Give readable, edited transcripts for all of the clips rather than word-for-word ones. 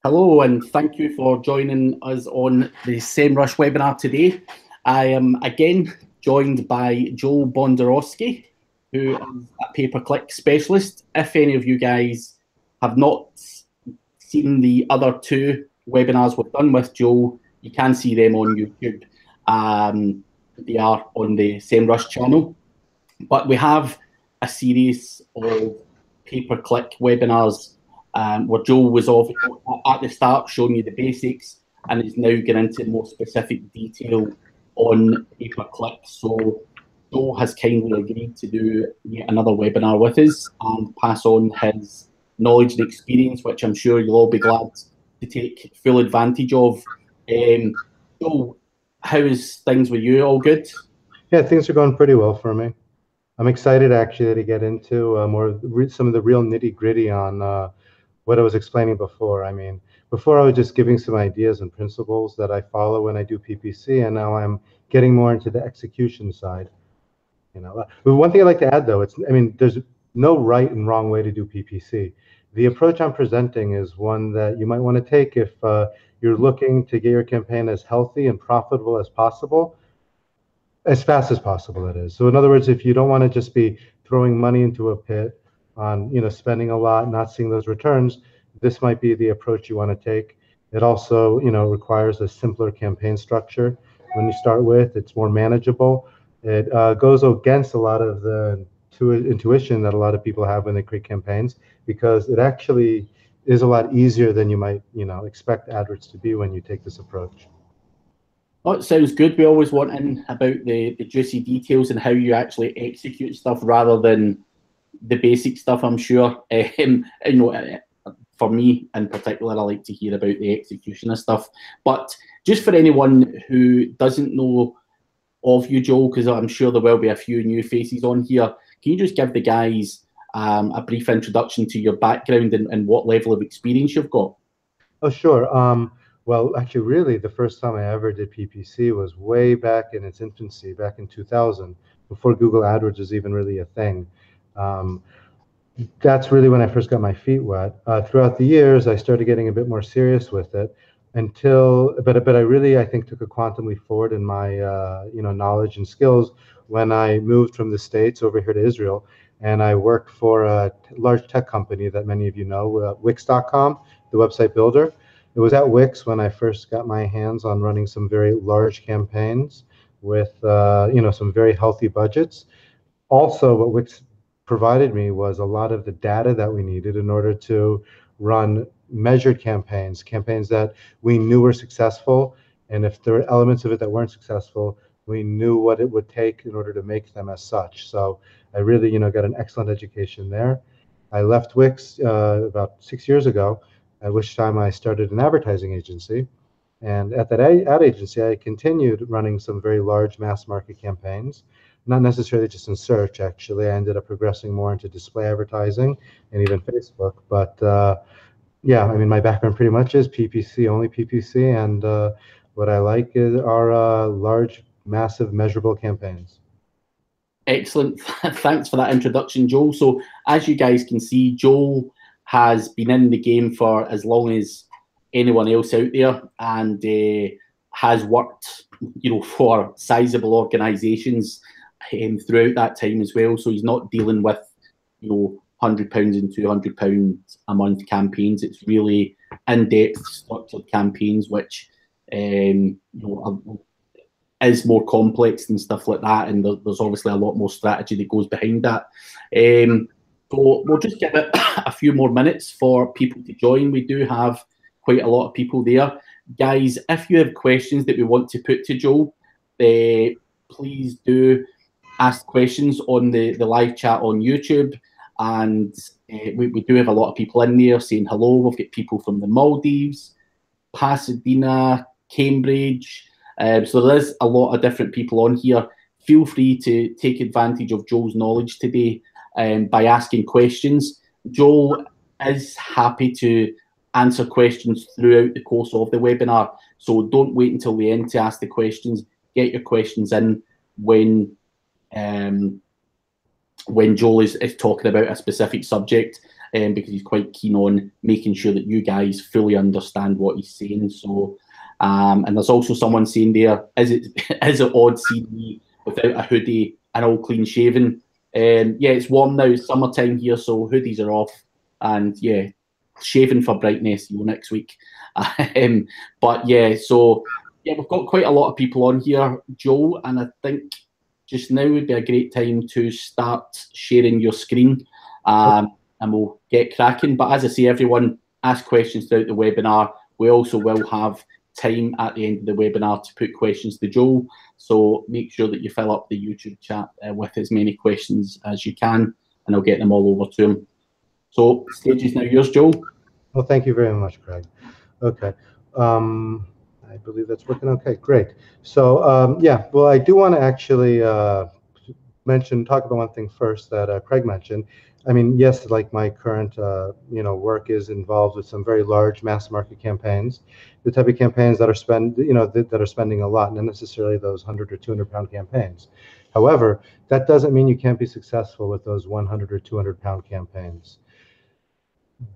Hello, and thank you for joining us on the SEMRush webinar today. I am again joined by Joel Bondorowsky, who is a pay-per-click specialist. If any of you guys have not seen the other two webinars we've done with Joel, you can see them on YouTube. They are on the SEMRush channel. But we have a series of pay-per-click webinars where Joel was at the start showing you the basics and is now getting into more specific detail on pay-per-click. So Joel has kindly agreed to do yet another webinar with us and pass on his knowledge and experience, which I'm sure you'll all be glad to take full advantage of. Joel, how is things with you? All good? Yeah, things are going pretty well for me. I'm excited actually to get into some of the real nitty-gritty on what I was explaining before. I mean, before I was just giving some ideas and principles that I follow when I do PPC, and now I'm getting more into the execution side. But one thing I'd like to add, though, there's no right and wrong way to do PPC. The approach I'm presenting is one that you might want to take if you're looking to get your campaign as healthy and profitable as possible, as fast as possible, that is. So in other words, if you don't want to just be throwing money into a pit on, spending a lot, not seeing those returns, this might be the approach you want to take. It also, requires a simpler campaign structure. When you start with, it's more manageable. It goes against a lot of the intuition that a lot of people have when they create campaigns, because it actually is a lot easier than you might, expect AdWords to be when you take this approach. Oh, it sounds good. We always want in about the juicy details and how you actually execute stuff rather than the basic stuff, I'm sure. For me in particular, I like to hear about the execution of stuff. But just for anyone who doesn't know of you, Joel, because I'm sure there will be a few new faces on here, can you just give the guys a brief introduction to your background and what level of experience you've got? Oh, sure. Well, actually, really, the first time I ever did PPC was way back in its infancy, back in 2000, before Google AdWords was even really a thing. That's really when I first got my feet wet. Throughout the years, I started getting a bit more serious with it but I really, I think, took a quantum leap forward in my, knowledge and skills when I moved from the States over here to Israel. And I worked for a large tech company that many of you know, Wix.com, the website builder. It was at Wix when I first got my hands on running some very large campaigns with, some very healthy budgets. Also, what Wix provided me was a lot of the data that we needed in order to run measured campaigns that we knew were successful. And if there were elements of it that weren't successful, we knew what it would take in order to make them as such. So I really, got an excellent education there. I left Wix about 6 years ago, at which time I started an advertising agency. And at that ad agency, I continued running some very large mass market campaigns, not necessarily just in search, actually. I ended up progressing more into display advertising and even Facebook. But yeah, I mean, my background pretty much is PPC, only PPC. And what I like are large, massive, measurable campaigns. Excellent. Thanks for that introduction, Joel. So as you guys can see, Joel has been in the game for as long as anyone else out there and has worked, for sizable organizations throughout that time as well. So he's not dealing with, £100 and £200 a month campaigns. It's really in-depth structured campaigns, which is more complex and stuff like that. And there's obviously a lot more strategy that goes behind that. So we'll just give it a few more minutes for people to join. We do have quite a lot of people there. Guys, if you have questions that we want to put to Joel, please do ask questions on the live chat on YouTube. And we do have a lot of people in there saying hello. We've got people from the Maldives, Pasadena, Cambridge. So there's a lot of different people on here. Feel free to take advantage of Joel's knowledge today by asking questions. Joel is happy to answer questions throughout the course of the webinar. So don't wait until the end to ask the questions. Get your questions in when Joel is talking about a specific subject. because he's quite keen on making sure that you guys fully understand what he's saying. So, and there's also someone saying there, is it odd seeing me without a hoodie and all clean shaven? Yeah, it's warm now, it's summertime here, so hoodies are off, and yeah, shaving for brightness, next week. But yeah, so yeah, we've got quite a lot of people on here, Joel, and I think just now would be a great time to start sharing your screen, and we'll get cracking. But as I say, everyone ask questions throughout the webinar. We also will have time at the end of the webinar to put questions to Joel, so make sure that you fill up the YouTube chat with as many questions as you can, and I'll get them all over to him. So stage is now yours, Joel. Well, thank you very much, Craig. Okay. I believe that's working okay. Great. So yeah, well, I do want to actually talk about one thing first that Craig mentioned. I mean, yes, like my current work is involved with some very large mass market campaigns, the type of campaigns that are that are spending a lot, not necessarily those 100 or 200 pound campaigns. However, that doesn't mean you can't be successful with those 100 or 200 pound campaigns.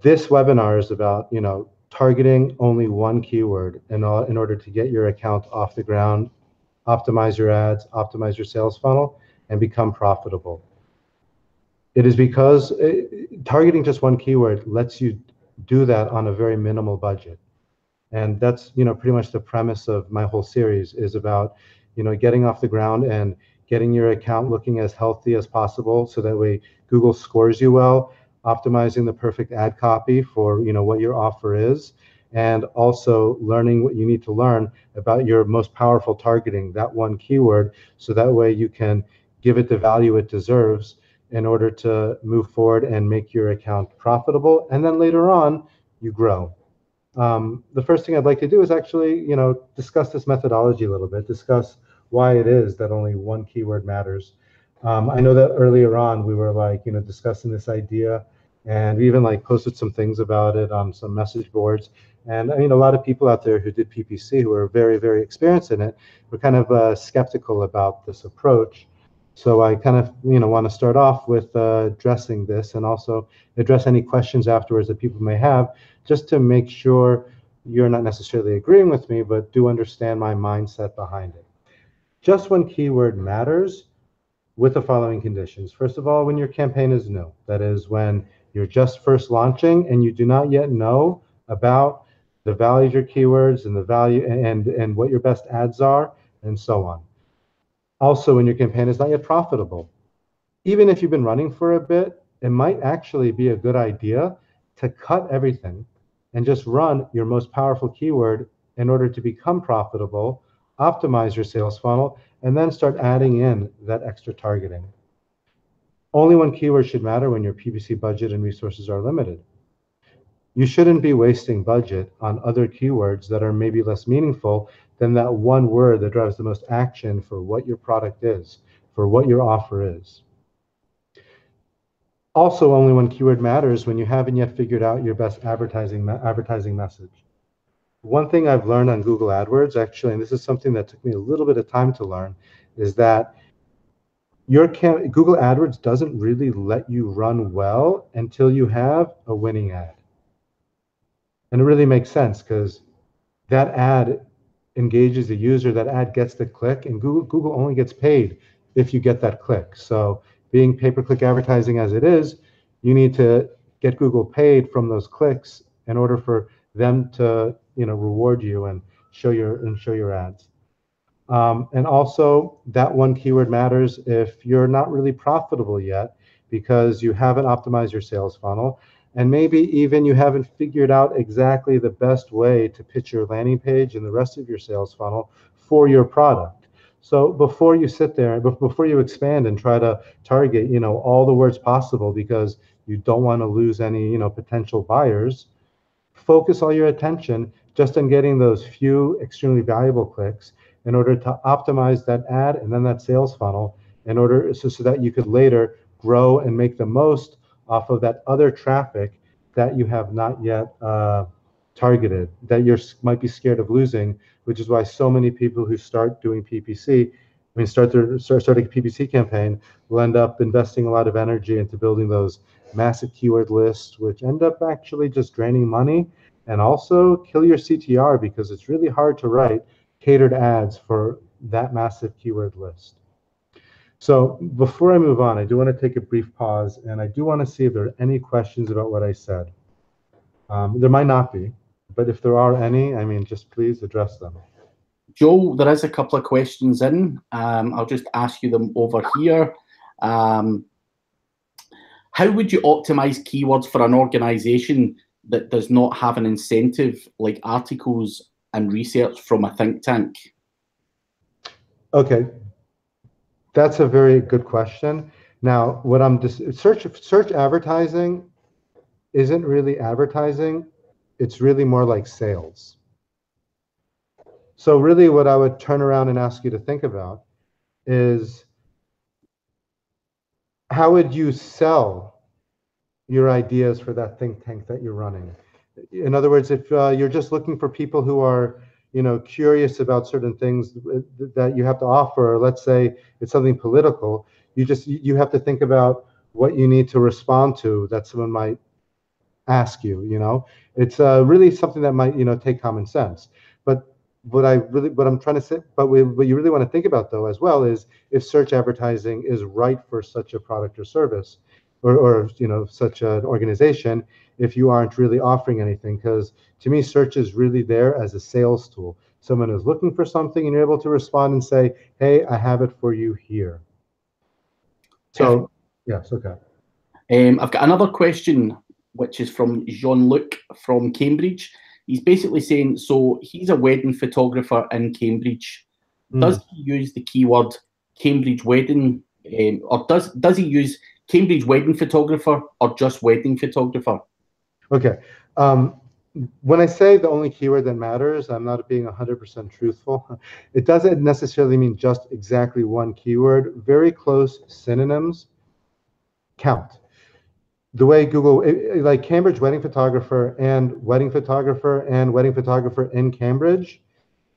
This webinar is about targeting only one keyword in order to get your account off the ground, optimize your ads, optimize your sales funnel, and become profitable. It is because targeting just one keyword lets you do that on a very minimal budget. And that's pretty much the premise of my whole series, is about getting off the ground and getting your account looking as healthy as possible, so that way Google scores you well, optimizing the perfect ad copy for what your offer is, and also learning what you need to learn about your most powerful targeting, that one keyword, so that way you can give it the value it deserves in order to move forward and make your account profitable. And then later on, you grow. The first thing I'd like to do is actually discuss this methodology a little bit, discuss why it is that only one keyword matters. I know that earlier on we were discussing this idea, and we even posted some things about it on some message boards. And I mean, a lot of people out there who did PPC, who are very, very experienced in it, were kind of skeptical about this approach. So I kind of want to start off with addressing this, and also address any questions afterwards that people may have, just to make sure you're not necessarily agreeing with me, but do understand my mindset behind it. Just one keyword matters with the following conditions. First of all, when your campaign is new, that is when you're just first launching and you do not yet know about the value of your keywords and the value and what your best ads are, and so on. Also, when your campaign is not yet profitable. Even if you've been running for a bit, it might actually be a good idea to cut everything and just run your most powerful keyword in order to become profitable, optimize your sales funnel, and then start adding in that extra targeting. Only one keyword should matter when your PPC budget and resources are limited. You shouldn't be wasting budget on other keywords that are maybe less meaningful than that one word that drives the most action for what your product is, for what your offer is. Also, only one keyword matters when you haven't yet figured out your best advertising message. One thing I've learned on Google AdWords, actually, and this is something that took me a little bit of time to learn, is that Google AdWords doesn't really let you run well until you have a winning ad. And it really makes sense, because that ad engages the user, that ad gets the click, and Google only gets paid if you get that click. So being pay-per-click advertising as it is, you need to get Google paid from those clicks in order for them to reward you and show your ads. And also, that one keyword matters if you're not really profitable yet, because you haven't optimized your sales funnel, and maybe even you haven't figured out exactly the best way to pitch your landing page and the rest of your sales funnel for your product. So before you sit there, before you expand and try to target all the words possible, because you don't want to lose any potential buyers, focus all your attention just on getting those few extremely valuable clicks in order to optimize that ad and then that sales funnel, in order so that you could later grow and make the most off of that other traffic that you have not yet targeted, that you might be scared of losing, which is why so many people who start doing PPC mean, starting a PPC campaign will end up investing a lot of energy into building those massive keyword lists, which end up actually just draining money and also kill your CTR because it's really hard to write catered ads for that massive keyword list. So before I move on, I do want to take a brief pause, and I do want to see if there are any questions about what I said. There might not be, but if there are any, I mean, just please address them. Joel, there is a couple of questions in. I'll just ask you them over here. How would you optimize keywords for an organization that does not have an incentive like articles and research from a think tank? Okay, that's a very good question. Now, what I'm search advertising isn't really advertising. It's really more like sales. So really what I would turn around and ask you to think about is how would you sell your ideas for that think tank that you're running? In other words, if you're just looking for people who are, you know, curious about certain things that you have to offer, or let's say it's something political, you have to think about what you need to respond to that someone might ask you. You know, it's really something that might, you know, take common sense. But what I'm trying to say, but what you really want to think about though as well is if search advertising is right for such a product or service, or you know, such an organization, if you aren't really offering anything. Because to me, search is really there as a sales tool. Someone is looking for something and you're able to respond and say, hey, I have it for you here. So yes, okay. I've got another question, which is from Jean-Luc from Cambridge. He's basically saying, so he's a wedding photographer in Cambridge. Does he use the keyword Cambridge wedding, or does he use Cambridge wedding photographer or just wedding photographer? Okay. When I say the only keyword that matters, I'm not being 100% truthful. It doesn't necessarily mean just exactly one keyword. Very close synonyms count. The way Google, like Cambridge wedding photographer and wedding photographer and wedding photographer in Cambridge,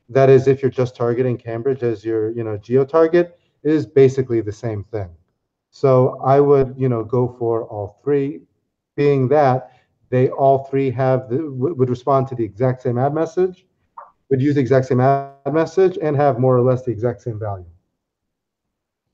that is, if you're just targeting Cambridge as your, you know, geo target, is basically the same thing. So I would, you know, go for all three, being that they all three would respond to the exact same ad message, would use the exact same ad message, and have more or less the exact same value.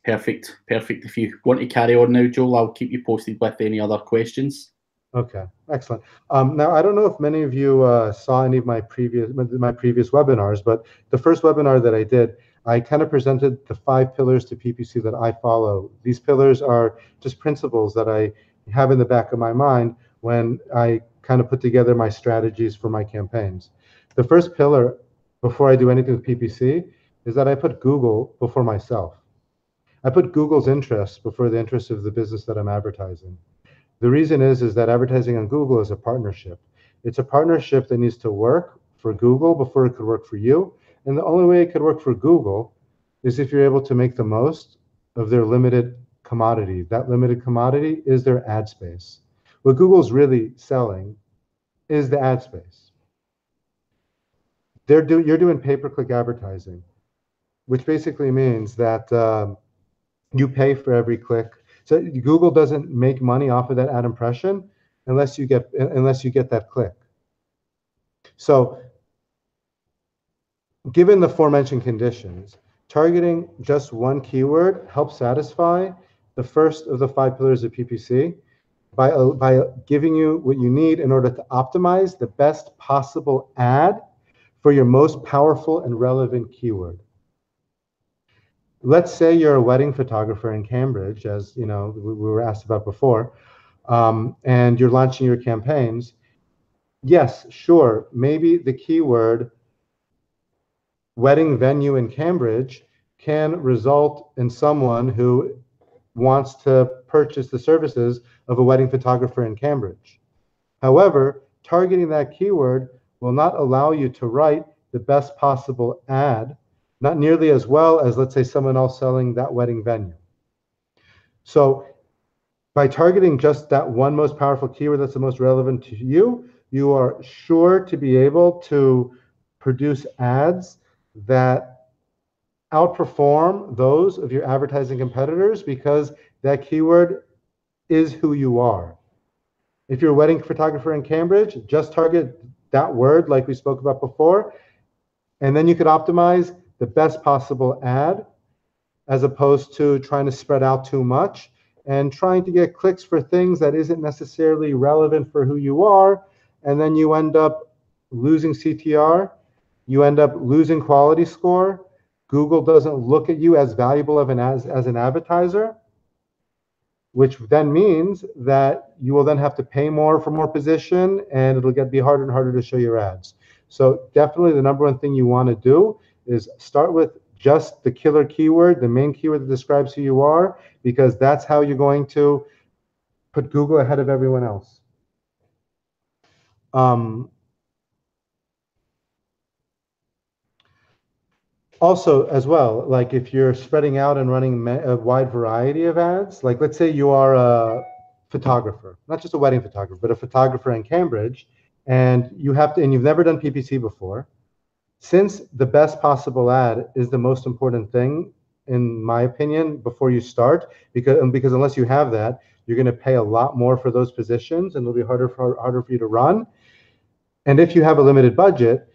Perfect. If you want to carry on now, Joel, I'll keep you posted with any other questions. Okay, excellent. Now, I don't know if many of you saw any of my previous webinars, but the first webinar that I did, I kind of presented the 5 pillars to PPC that I follow. These pillars are just principles that I have in the back of my mind when I kind of put together my strategies for my campaigns. The first pillar, before I do anything with PPC, is that I put Google before myself. I put Google's interests before the interests of the business that I'm advertising. The reason is that advertising on Google is a partnership. It's a partnership that needs to work for Google before it could work for you. And the only way it could work for Google is if you're able to make the most of their limited commodity. That limited commodity is their ad space. What Google's really selling is the ad space. You're doing pay-per-click advertising, which basically means that you pay for every click. So Google doesn't make money off of that ad impression unless you get that click. So given the aforementioned conditions, targeting just one keyword helps satisfy the first of the 5 pillars of PPC by giving you what you need in order to optimize the best possible ad for your most powerful and relevant keyword. Let's say you're a wedding photographer in Cambridge, as you know, we were asked about before, and you're launching your campaigns. Yes, sure, maybe the keyword wedding venue in Cambridge can result in someone who wants to purchase the services of a wedding photographer in Cambridge. However, targeting that keyword will not allow you to write the best possible ad, not nearly as well as, let's say, someone else selling that wedding venue. So by targeting just that one most powerful keyword that's the most relevant to you, you are sure to be able to produce ads that outperform those of your advertising competitors because that keyword is who you are. If you're a wedding photographer in Cambridge, just target that word like we spoke about before, and then you could optimize the best possible ad as opposed to trying to spread out too much and trying to get clicks for things that isn't necessarily relevant for who you are, and then you end up losing CTR, you end up losing quality score. Google doesn't look at you as valuable of as an advertiser, which then means that you will then have to pay more for more position, and it'll be harder and harder to show your ads. So definitely the number one thing you want to do is start with just the killer keyword, the main keyword that describes who you are, because that's how you're going to put Google ahead of everyone else. Also, as well, like if you're spreading out and running a wide variety of ads, like let's say you are a photographer, not just a wedding photographer, but a photographer in Cambridge, and you've never done PPC before. Since the best possible ad is the most important thing, in my opinion, before you start, because unless you have that, you're going to pay a lot more for those positions, and it'll be harder for you to run. And if you have a limited budget,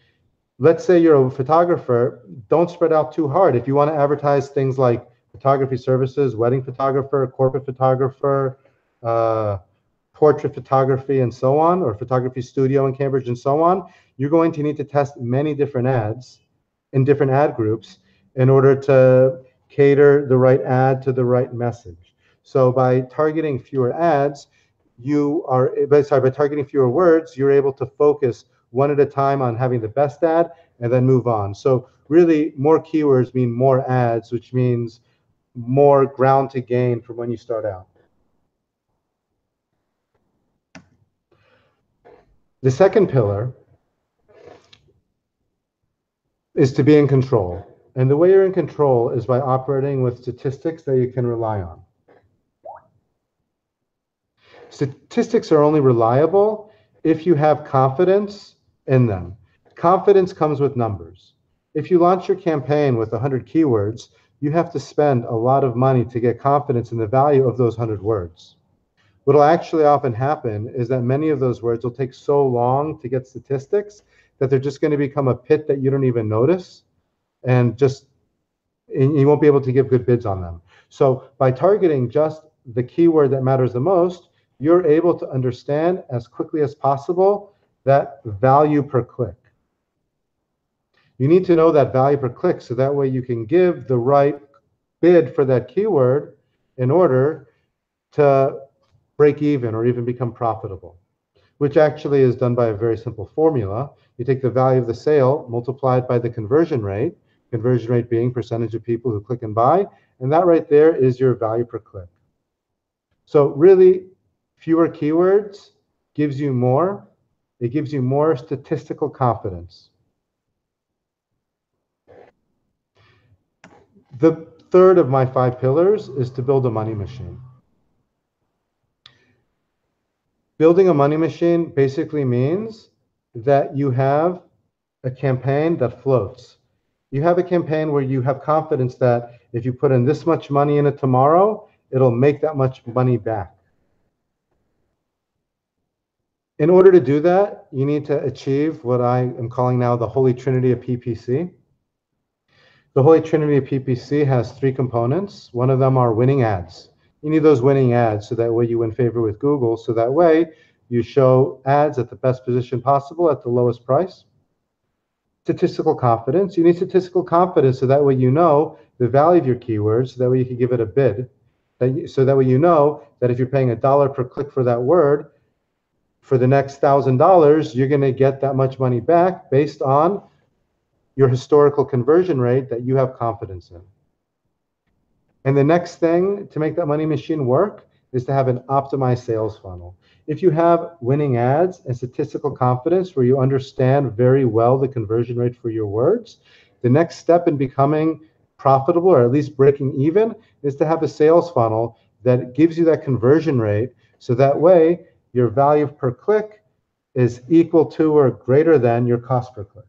let's say you're a photographer, don't spread out too hard. If you want to advertise things like photography services, wedding photographer, corporate photographer, portrait photography, and so on, or photography studio in Cambridge and so on, you're going to need to test many different ads in different ad groups in order to cater the right ad to the right message. So by targeting fewer ads, by targeting fewer words, you're able to focus one at a time on having the best ad and then move on. So really more keywords mean more ads, which means more ground to gain from when you start out. The second pillar is to be in control. And the way you're in control is by operating with statistics that you can rely on. Statistics are only reliable if you have confidence in them. Confidence comes with numbers. If you launch your campaign with 100 keywords, you have to spend a lot of money to get confidence in the value of those 100 words. What will actually often happen is that many of those words will take so long to get statistics that they're just going to become a pit that you don't even notice, and you won't be able to give good bids on them. So by targeting just the keyword that matters the most, you're able to understand as quickly as possible that value per click. You need to know that value per click so that way you can give the right bid for that keyword in order to break even or even become profitable, which actually is done by a very simple formula. You take the value of the sale multiplied by the conversion rate being percentage of people who click and buy, and that right there is your value per click. So really, fewer keywords gives you more. It gives you more statistical confidence. The third of my 5 pillars is to build a money machine. Building a money machine basically means that you have a campaign that floats. You have a campaign where you have confidence that if you put in this much money in it tomorrow, it'll make that much money back. In order to do that, you need to achieve what I am calling now the Holy Trinity of PPC. The Holy Trinity of PPC has 3 components. One of them are winning ads. You need those winning ads so that way you win favor with Google, so that way you show ads at the best position possible at the lowest price. Statistical confidence. You need statistical confidence so that way you know the value of your keywords, so that way you can give it a bid. So that way you know that if you're paying $1 per click for that word, for the next $1,000, you're going to get that much money back based on your historical conversion rate that you have confidence in. And the next thing to make that money machine work is to have an optimized sales funnel. If you have winning ads and statistical confidence where you understand very well the conversion rate for your words, the next step in becoming profitable or at least breaking even is to have a sales funnel that gives you that conversion rate, so that way your value per click is equal to or greater than your cost per click.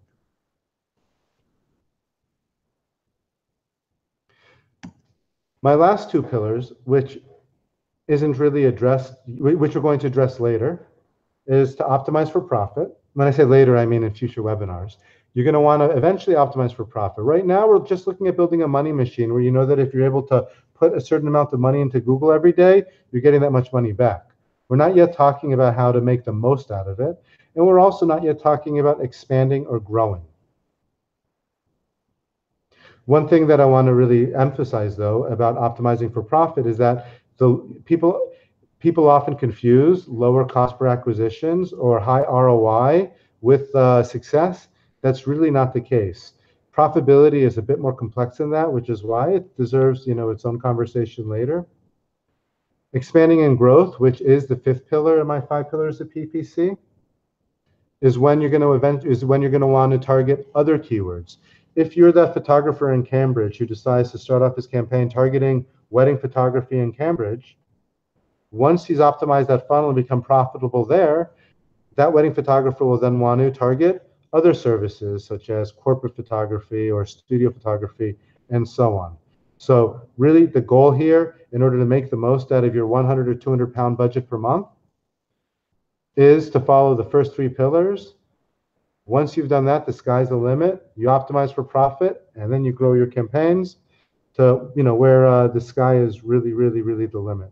My last two pillars, which isn't really addressed, which we're going to address later, is to optimize for profit. When I say later, I mean in future webinars. You're going to want to eventually optimize for profit. Right now, we're just looking at building a money machine where you know that if you're able to put a certain amount of money into Google every day, you're getting that much money back. We're not yet talking about how to make the most out of it. And we're also not yet talking about expanding or growing. One thing that I want to really emphasize, though, about optimizing for profit is that the people often confuse lower cost per acquisitions or high ROI with success. That's really not the case. Profitability is a bit more complex than that, which is why it deserves, its own conversation later. Expanding and growth, which is the fifth pillar in my 5 pillars of PPC, is when you're going to want to target other keywords. If you're that photographer in Cambridge who decides to start off his campaign targeting wedding photography in Cambridge, once he's optimized that funnel and become profitable there, that wedding photographer will then want to target other services such as corporate photography or studio photography and so on. So really the goal here, in order to make the most out of your 100 or 200 pound budget per month, is to follow the first 3 pillars. Once you've done that, the sky's the limit. You optimize for profit, and then you grow your campaigns to where the sky is really, really, really the limit.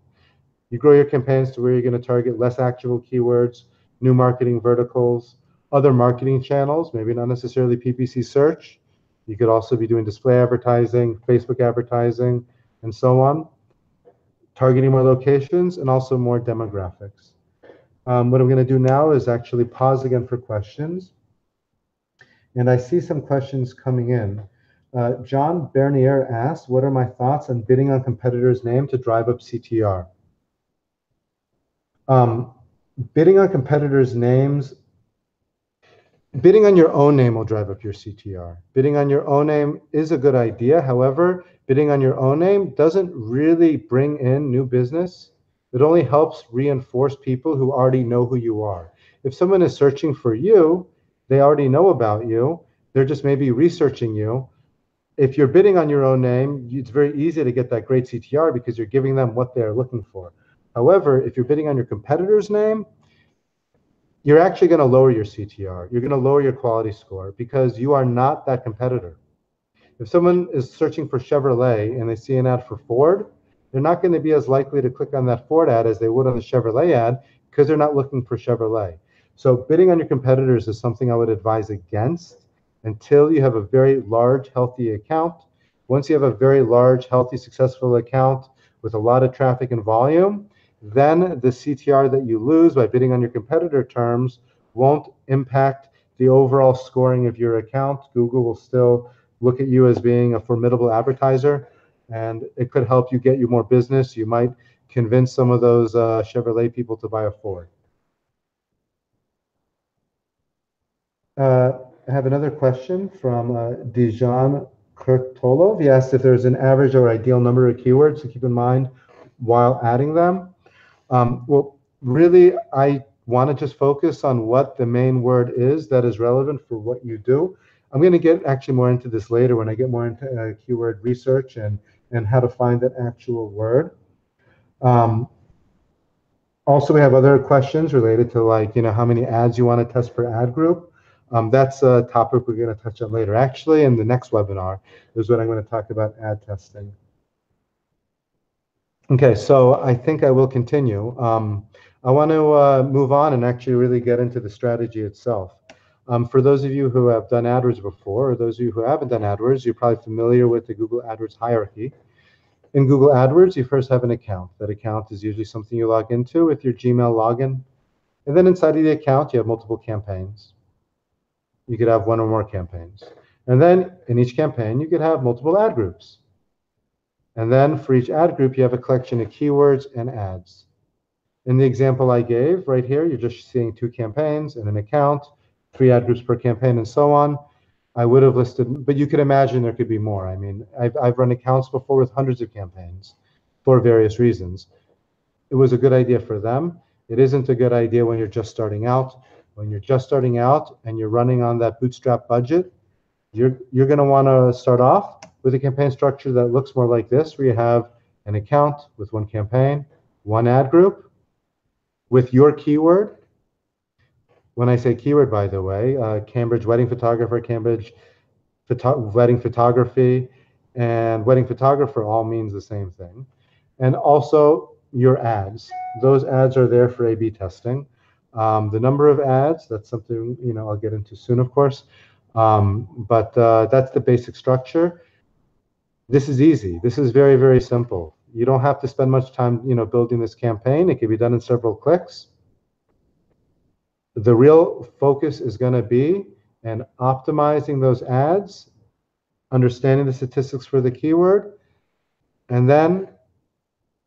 You grow your campaigns to where you're going to target less actual keywords, new marketing verticals, other marketing channels, maybe not necessarily PPC search. You could also be doing display advertising, Facebook advertising, and so on. Targeting more locations and also more demographics. What I'm going to do now is actually pause again for questions. And I see some questions coming in. John Bernier asked, what are my thoughts on bidding on competitors' name to drive up CTR? Bidding on competitors' names, bidding on your own name will drive up your CTR. Bidding on your own name is a good idea. However, bidding on your own name doesn't really bring in new business. It only helps reinforce people who already know who you are. If someone is searching for you, they already know about you. They're just maybe researching you. If you're bidding on your own name, it's very easy to get that great CTR because you're giving them what they're looking for. However, if you're bidding on your competitor's name, you're actually going to lower your CTR. You're going to lower your quality score because you are not that competitor. If someone is searching for Chevrolet and they see an ad for Ford, they're not going to be as likely to click on that Ford ad as they would on the Chevrolet ad because they're not looking for Chevrolet. So bidding on your competitors is something I would advise against until you have a very large, healthy account. Once you have a very large, healthy, successful account with a lot of traffic and volume, then the CTR that you lose by bidding on your competitor terms won't impact the overall scoring of your account. Google will still look at you as being a formidable advertiser, and it could help you get you more business. You might convince some of those Chevrolet people to buy a Ford. I have another question from Dijon Kurtolov. He asked if there's an average or ideal number of keywords to keep in mind while adding them. Well, really, I want to just focus on what the main word is that is relevant for what you do. I'm going to get actually more into this later when I get more into keyword research and how to find that actual word. Also, we have other questions related to how many ads you want to test per ad group. That's a topic we're going to touch on later. Actually, in the next webinar is when I'm going to talk about ad testing. Okay, so I think I will continue. I want to move on and actually really get into the strategy itself. For those of you who have done AdWords before, or those of you who haven't done AdWords, you're probably familiar with the Google AdWords hierarchy. In Google AdWords, you first have an account. That account is usually something you log into with your Gmail login. And then inside of the account, you have multiple campaigns. You could have one or more campaigns. And then in each campaign, you could have multiple ad groups. And then for each ad group, you have a collection of keywords and ads. In the example I gave right here, you're just seeing 2 campaigns and an account, 3 ad groups per campaign, and so on. I would have listed, but you could imagine there could be more. I mean, I've run accounts before with hundreds of campaigns for various reasons. It was a good idea for them. It isn't a good idea when you're just starting out. When you're just starting out and you're running on that bootstrap budget, you're going to want to start off with a campaign structure that looks more like this, where you have an account with one campaign, one ad group with your keyword. When I say keyword, by the way, Cambridge wedding photographer, Cambridge wedding photography, and wedding photographer all means the same thing. And also your ads. Those ads are there for A/B testing. The number of ads, that's something I'll get into soon, of course. But that's the basic structure. This is easy. This is very, very simple. You don't have to spend much time building this campaign. It can be done in several clicks. The real focus is going to be in optimizing those ads, understanding the statistics for the keyword, and then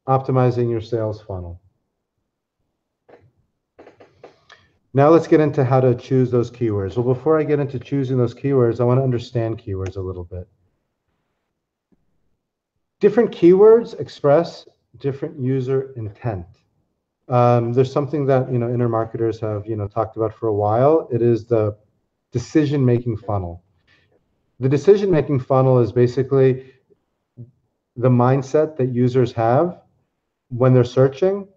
optimizing your sales funnel. Now let's get into how to choose those keywords. Well, before I get into choosing those keywords, I want to understand keywords a little bit. Different keywords express different user intent. There's something that inner marketers have talked about for a while. It is the decision-making funnel. The decision-making funnel is basically the mindset that users have when they're searching.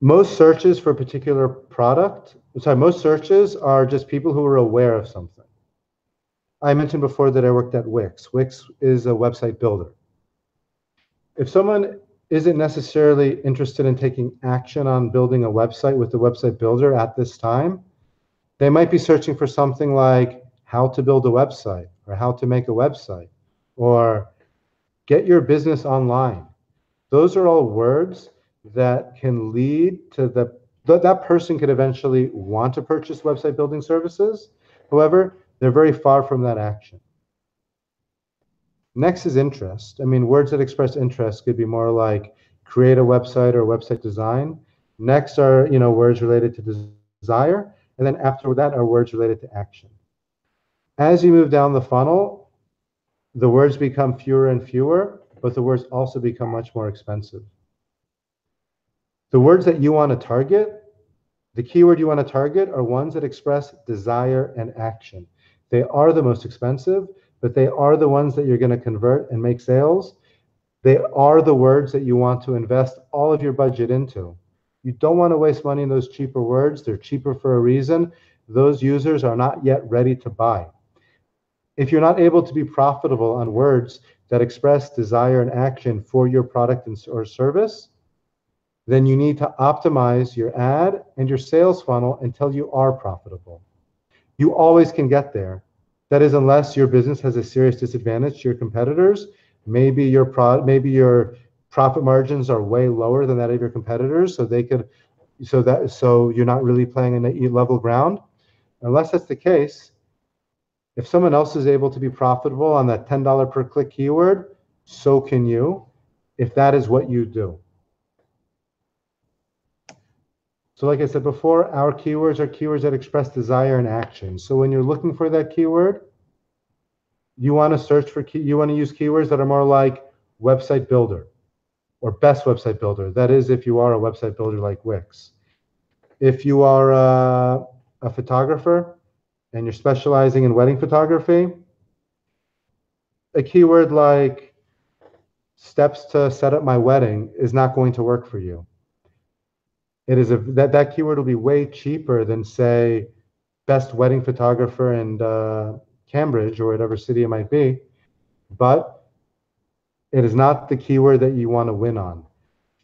Most searches for a particular product, most searches are just people who are aware of something. I mentioned before that I worked at Wix. Wix is a website builder. If someone isn't necessarily interested in taking action on building a website with the website builder at this time, they might be searching for something like how to build a website, or how to make a website, or get your business online. Those are all words that can lead to that person could eventually want to purchase website building services. However, they're very far from that action. Next is interest. Words that express interest could be more like create a website or website design. Next are, words related to desire. And then after that are words related to action. As you move down the funnel, the words become fewer and fewer, but the words also become much more expensive. The words that you want to target, the keyword you want to target, are ones that express desire and action. They are the most expensive, but they are the ones that you're going to convert and make sales. They are the words that you want to invest all of your budget into. You don't want to waste money in those cheaper words. They're cheaper for a reason. Those users are not yet ready to buy. If you're not able to be profitable on words that express desire and action for your product or service, then you need to optimize your ad and your sales funnel until you are profitable. You always can get there. That is, unless your business has a serious disadvantage to your competitors. Maybe your profit margins are way lower than that of your competitors, so you're not really playing in a level ground. Unless that's the case, if someone else is able to be profitable on that $10 per click keyword, so can you, if that is what you do. So like I said before, our keywords are keywords that express desire and action. So when you're looking for that keyword, you want to use keywords that are more like website builder or best website builder. That is, if you are a website builder like Wix. If you are a photographer and you're specializing in wedding photography, a keyword like steps to set up my wedding is not going to work for you. It is that keyword will be way cheaper than, say, best wedding photographer in Cambridge or whatever city it might be, but it is not the keyword that you want to win on.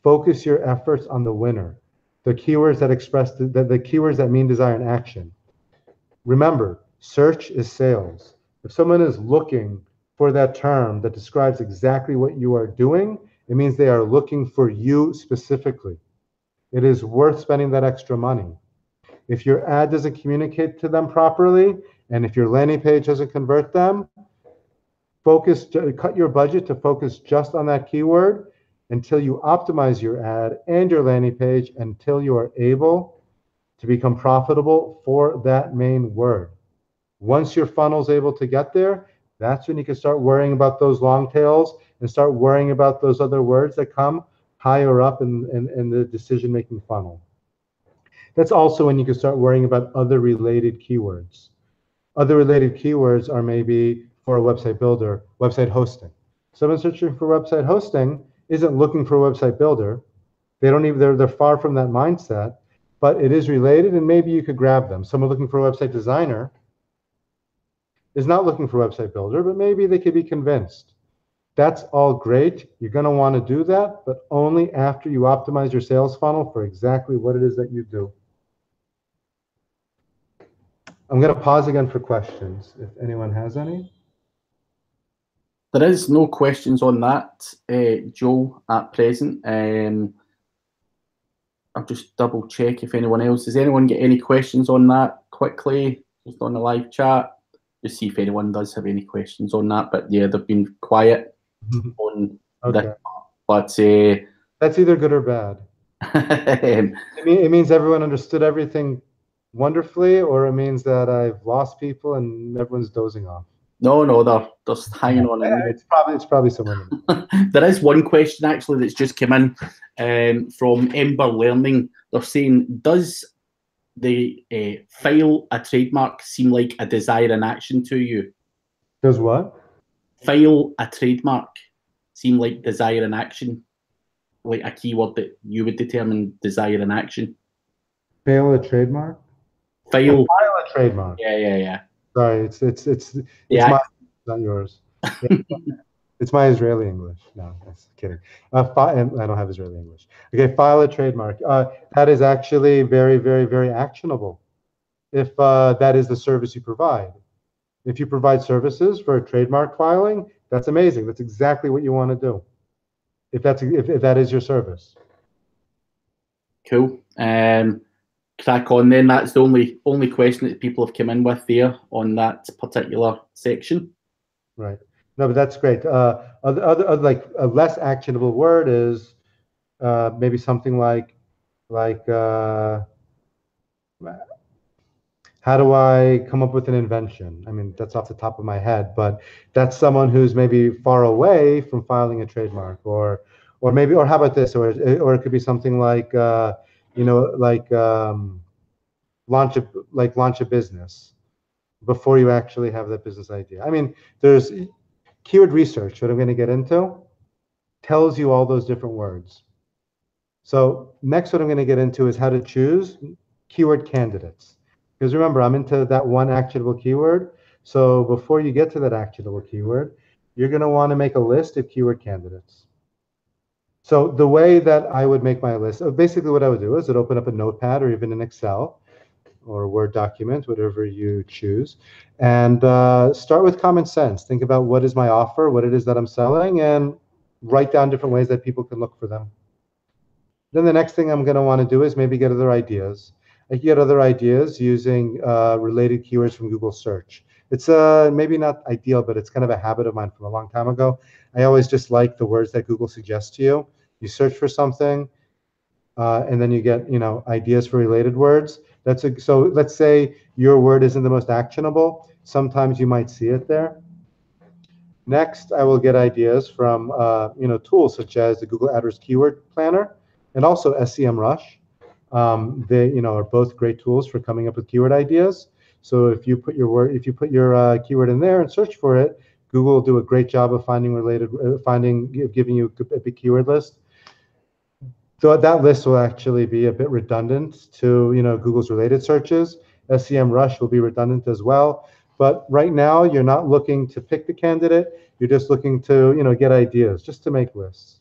Focus your efforts on the winner, the keywords that express the keywords that mean desire and action. Remember, search is sales. If someone is looking for that term that describes exactly what you are doing, it means they are looking for you specifically. It is worth spending that extra money. If your ad doesn't communicate to them properly, and if your landing page doesn't convert them, cut your budget to focus just on that keyword until you optimize your ad and your landing page until you are able to become profitable for that main word. Once your funnel is able to get there, that's when you can start worrying about those long tails and start worrying about those other words that come higher up in the decision-making funnel. That's also when you can start worrying about other related keywords. Other related keywords are maybe, for a website builder, website hosting. Someone searching for website hosting isn't looking for a website builder. They don't even, they're far from that mindset, but it is related, and maybe you could grab them. Someone looking for a website designer is not looking for a website builder, but maybe they could be convinced. That's all great. You're going to want to do that, but only after you optimize your sales funnel for exactly what it is that you do. I'm going to pause again for questions, if anyone has any. There is no questions on that, Joel, at present. I'll just double check if anyone else, does anyone get any questions on that quickly, just on the live chat? Just see if anyone does have any questions on that. But yeah, they've been quiet on that. But that's either good or bad. It means everyone understood everything wonderfully, or it means that I've lost people and everyone's dozing off. No, they're just hanging on. It's probably someone. There is one question actually that's just come in from Ember Learning. They're saying, does the file a trademark seem like a desire in action to you? Does what? File a trademark seem like desire in action, like a keyword that you would determine desire in action? Fail a trademark? File a trademark. Yeah. Sorry, it's mine, not yours. It's my Israeli English. No, that's kidding. I don't have Israeli English. Okay, file a trademark. That is actually very, very, very actionable if that is the service you provide. If you provide services for trademark filing, that's amazing. That's exactly what you want to do. If that is your service. Cool. Crack on then. That's the only question that people have come in with there on that particular section. Right. No, but that's great. Other like a less actionable word is maybe something like how do I come up with an invention? I mean, that's off the top of my head, but that's someone who's maybe far away from filing a trademark, or how about this, or it could be something like launch a business before you actually have that business idea. I mean, there's keyword research, what I'm going to get into, tells you all those different words. So next, what I'm going to get into is how to choose keyword candidates. Because remember, I'm into that one actionable keyword. So before you get to that actionable keyword, you're going to want to make a list of keyword candidates. So the way that I would make my list, basically what I would do is I'd open up a notepad or even an Excel or a Word document, whatever you choose, and start with common sense. Think about what is my offer, what it is that I'm selling, and write down different ways that people can look for them. Then the next thing I'm going to want to do is maybe get other ideas. I can get other ideas using related keywords from Google search. It's maybe not ideal, but it's kind of a habit of mine from a long time ago. I always just like the words that Google suggests to you. You search for something, and then you get ideas for related words. So let's say your word isn't the most actionable. Sometimes you might see it there. Next, I will get ideas from tools such as the Google AdWords Keyword Planner and also SEMRush. They are both great tools for coming up with keyword ideas. So if you put your keyword in there and search for it, Google will do a great job of finding giving you a big keyword list. So that list will actually be a bit redundant to Google's related searches. SEMRush will be redundant as well. But right now, you're not looking to pick the candidate. You're just looking to get ideas, just to make lists.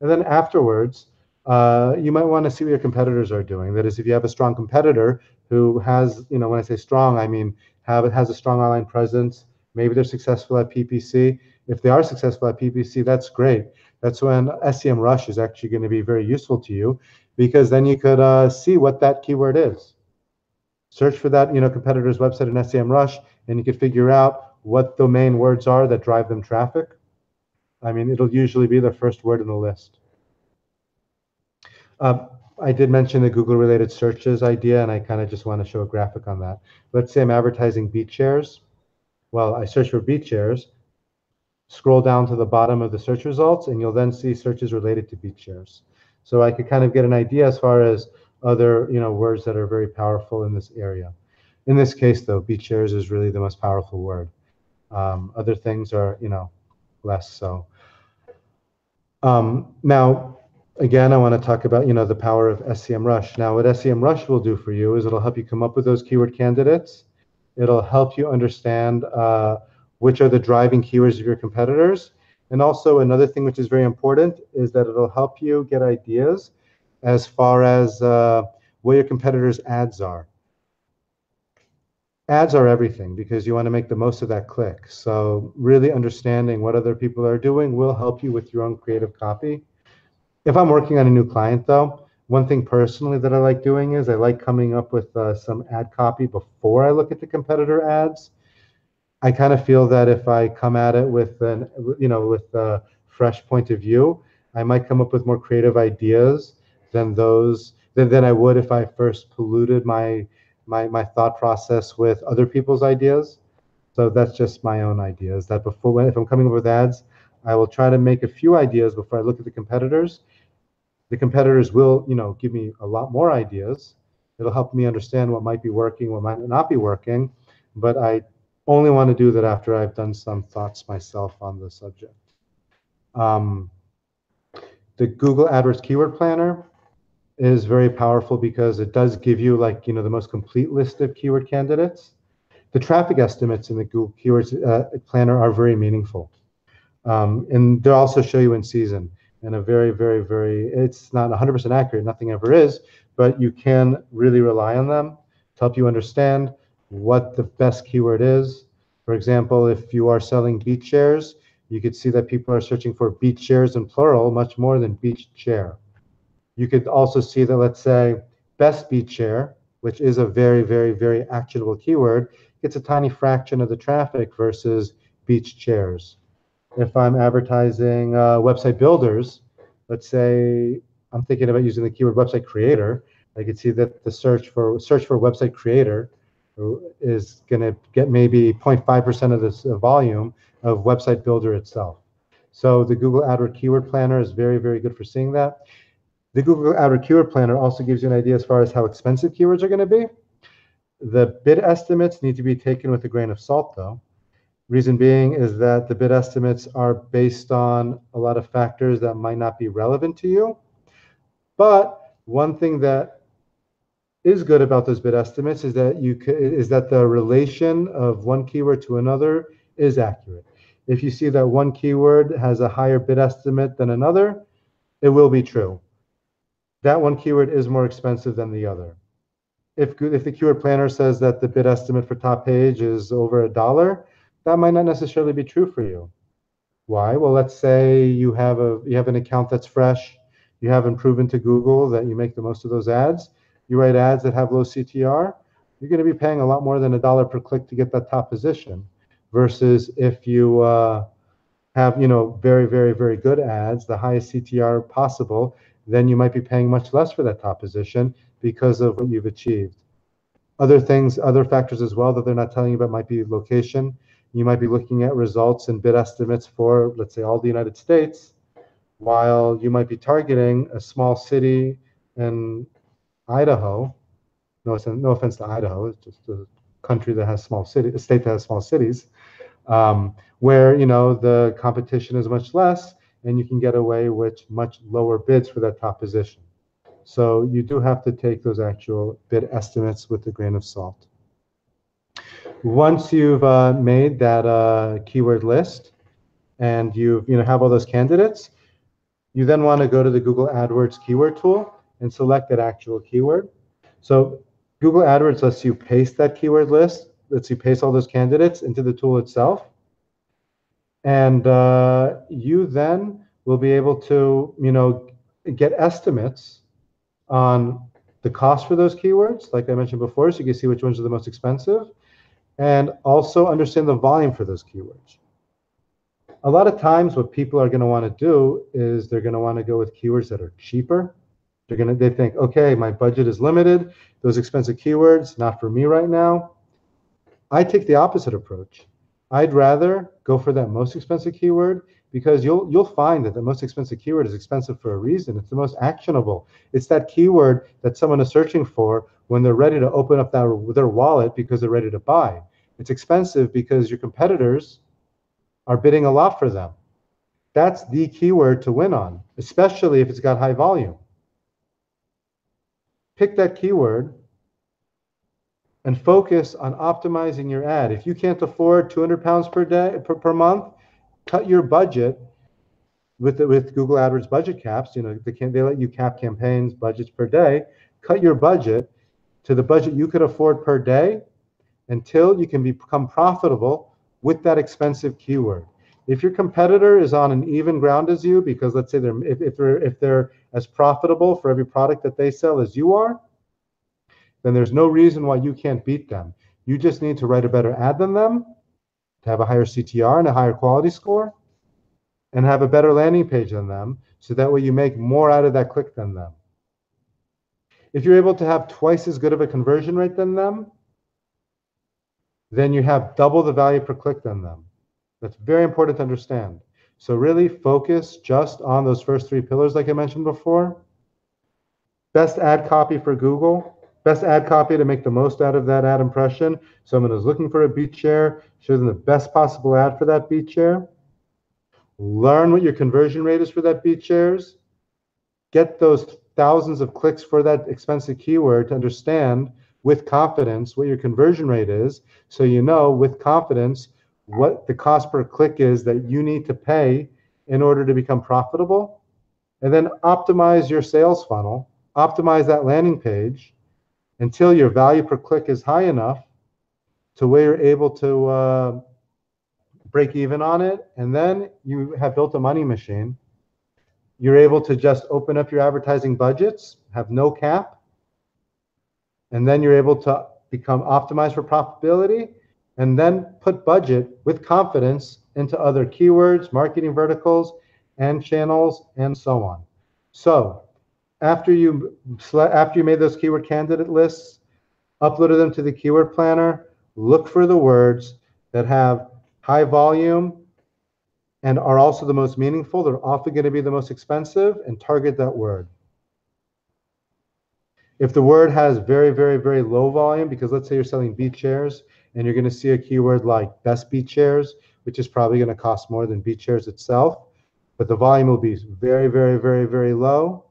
And then afterwards, you might want to see what your competitors are doing. That is, if you have a strong competitor who has, when I say strong, I mean has a strong online presence. Maybe they're successful at PPC. If they are successful at PPC, that's great. That's when SEMRush is actually going to be very useful to you, because then you could see what that keyword is. Search for that competitor's website in SEMRush, and you can figure out what domain words are that drive them traffic. I mean, it'll usually be the first word in the list. I did mention the Google-related searches idea, and I kind of just want to show a graphic on that. Let's say I'm advertising beach chairs. Well, I search for beach chairs, scroll down to the bottom of the search results, and you'll then see searches related to beach chairs. So I could kind of get an idea as far as other words that are very powerful in this area. In this case, though, beach chairs is really the most powerful word. Other things are less so. Now, again, I want to talk about, the power of SEMRush. Now, what SEMRush will do for you is it'll help you come up with those keyword candidates. It'll help you understand which are the driving keywords of your competitors. And also another thing which is very important is that it'll help you get ideas as far as what your competitors' ads are. Ads are everything because you want to make the most of that click. So really understanding what other people are doing will help you with your own creative copy. If I'm working on a new client, though, one thing personally that I like doing is I like coming up with some ad copy before I look at the competitor ads. I kind of feel that if I come at it with a fresh point of view, I might come up with more creative ideas than I would if I first polluted my thought process with other people's ideas. So that's just my own ideas. That if I'm coming up with ads, I will try to make a few ideas before I look at the competitors. The competitors will, give me a lot more ideas. It'll help me understand what might be working, what might not be working. But I only want to do that after I've done some thoughts myself on the subject. The Google AdWords Keyword Planner is very powerful because it does give you the most complete list of keyword candidates. The traffic estimates in the Google Keywords Planner are very meaningful. And they'll also show you in season. And a very, very, very, it's not 100% accurate, nothing ever is, but you can really rely on them to help you understand what the best keyword is. For example, if you are selling beach chairs, you could see that people are searching for beach chairs in plural much more than beach chair. You could also see that, let's say, best beach chair, which is a very, very, very actionable keyword, gets a tiny fraction of the traffic versus beach chairs. If I'm advertising website builders, let's say I'm thinking about using the keyword website creator, I could see that the search for website creator is going to get maybe 0.5% of this volume of website builder itself. So the Google AdWords Keyword Planner is very, very good for seeing that. The Google AdWords Keyword Planner also gives you an idea as far as how expensive keywords are going to be. The bid estimates need to be taken with a grain of salt, though. Reason being is that the bid estimates are based on a lot of factors that might not be relevant to you. But one thing that is good about those bid estimates is that the relation of one keyword to another is accurate. If you see that one keyword has a higher bid estimate than another, it will be true. That one keyword is more expensive than the other. If the keyword planner says that the bid estimate for top page is over $1, that might not necessarily be true for you. Why? Well, let's say you have an account that's fresh, you haven't proven to Google that you make the most of those ads, you write ads that have low CTR, you're going to be paying a lot more than $1 per click to get that top position. Versus if you have very, very, very good ads, the highest CTR possible, then you might be paying much less for that top position because of what you've achieved. Other factors as well that they're not telling you about might be location. You might be looking at results and bid estimates for, let's say, all the United States, while you might be targeting a small city in Idaho. No offense to Idaho, it's just a country that has a state that has small cities, where the competition is much less, and you can get away with much lower bids for that top position. So you do have to take those actual bid estimates with a grain of salt. Once you've made that keyword list and you have all those candidates, you then want to go to the Google AdWords keyword tool and select that actual keyword. So Google AdWords lets you paste that keyword list, lets you paste all those candidates into the tool itself. And you then will be able to get estimates on the cost for those keywords, like I mentioned before, so you can see which ones are the most expensive, and also understand the volume for those keywords. A lot of times what people are going to want to do is they're going to want to go with keywords that are cheaper. They think, okay, my budget is limited, those expensive keywords, not for me right now. I take the opposite approach. I'd rather go for that most expensive keyword, because you'll find that the most expensive keyword is expensive for a reason. It's the most actionable. It's that keyword that someone is searching for when they're ready to open up their wallet because they're ready to buy. It's expensive because your competitors are bidding a lot for them. That's the keyword to win on, especially if it's got high volume. Pick that keyword and focus on optimizing your ad. If you can't afford 200 pounds per month, cut your budget with Google AdWords budget caps. You know, they let you cap campaigns, budgets per day. Cut your budget to the budget you could afford per day until you can become profitable with that expensive keyword. If your competitor is on an even ground as you, because let's say if they're as profitable for every product that they sell as you are, then there's no reason why you can't beat them. You just need to write a better ad than them, to have a higher CTR and a higher quality score, and have a better landing page than them, so that way you make more out of that click than them. If you're able to have twice as good of a conversion rate than them, then you have double the value per click than them. That's very important to understand. So really focus just on those first three pillars like I mentioned before. Best ad copy for Google, best ad copy to make the most out of that ad impression. Someone who's looking for a beat share, show them the best possible ad for that beat share. Learn what your conversion rate is for that beat shares. Get those thousands of clicks for that expensive keyword to understand with confidence what your conversion rate is, so you know with confidence what the cost per click is that you need to pay in order to become profitable. And then optimize your sales funnel, optimize that landing page until your value per click is high enough to where you're able to break even on it. And then you have built a money machine. You're able to just open up your advertising budgets, have no cap, and then you're able to become optimized for profitability, and then put budget with confidence into other keywords, marketing verticals, and channels, and so on. So after you made those keyword candidate lists, uploaded them to the keyword planner, look for the words that have high volume and are also the most meaningful. They're often going to be the most expensive, and target that word. If the word has very, very, very low volume, because let's say you're selling beat shares and you're going to see a keyword like best beat shares, which is probably going to cost more than beat shares itself, but the volume will be very, very, very, very low.